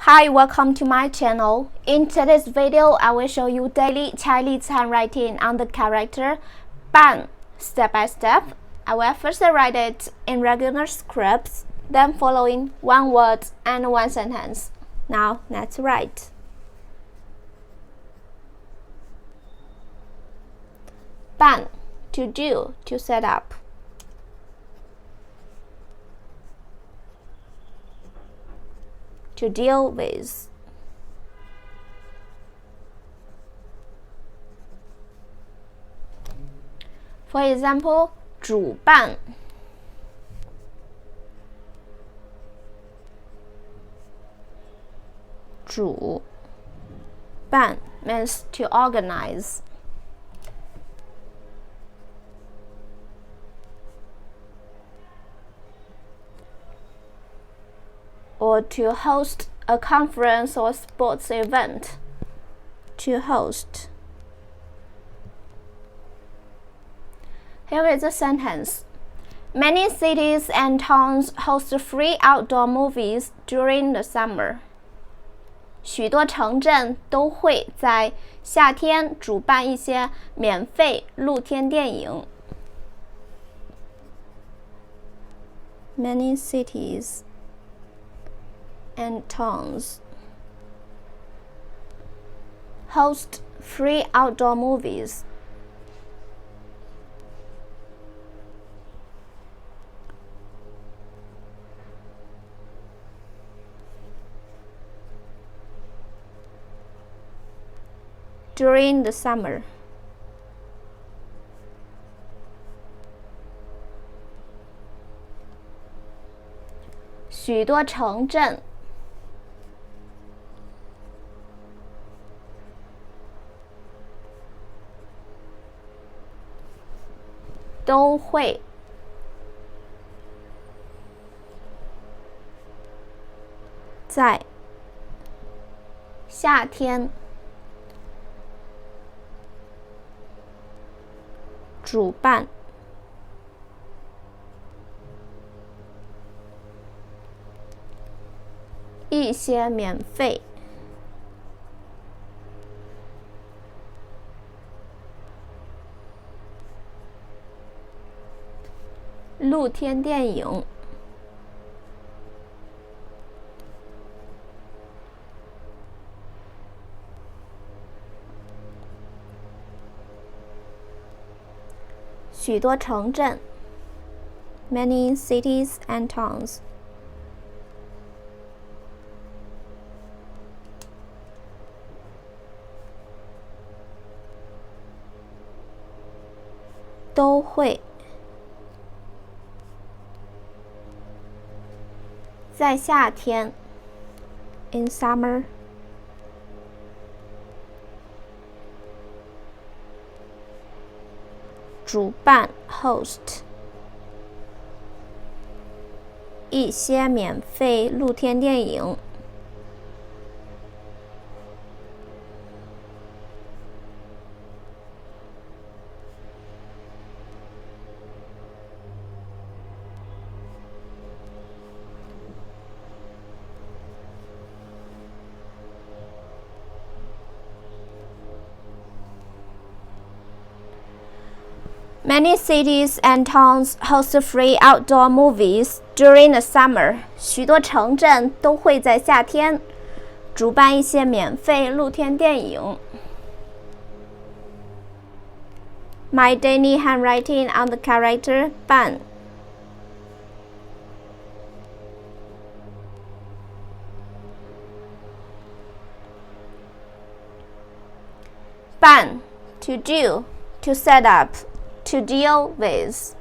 Hi, welcome to my channel. In today's video, I will show you daily Chinese handwriting on the character ban step by step. I will first write it in regular scripts, then following one word and one sentence. Now, let's write. Ban, to do, to set up. To deal with. For example, 主办 主办 means to organize. Or to host a conference or sports event. To host. Here is a sentence. Many cities and towns host free outdoor movies during the summer. 许多城镇都会在夏天主办一些免费露天电影。Many cities and towns host free outdoor movies. During the summer. 许多城镇都会在夏天主办一些免费露天电影。许多城镇 many cities and towns. 都会在夏天 in summer 主办 host 一些免费露天电影。Many cities and towns host free outdoor movies during the summer. 许多城镇都会在夏天主办一些免费露天电影。My daily handwriting on the character ban. Ban, to do, to set up. To deal with.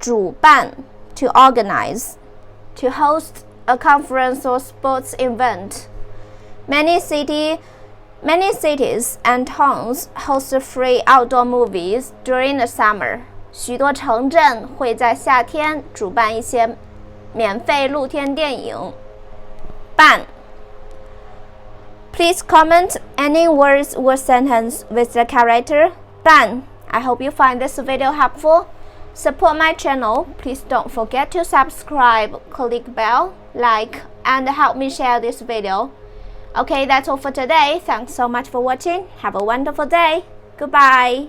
主办 to organize. To host a conference or sports event. Many cities and towns host free outdoor movies during the summer. 许多城镇会在夏天主办一些免费露天电影。ban. Please comment any words or sentence with the character ban. I hope you find this video helpful. Support my channel. Please don't forget to subscribe, click bell, like, and help me share this video. Okay, that's all for today. Thanks so much for watching. Have a wonderful day. Goodbye.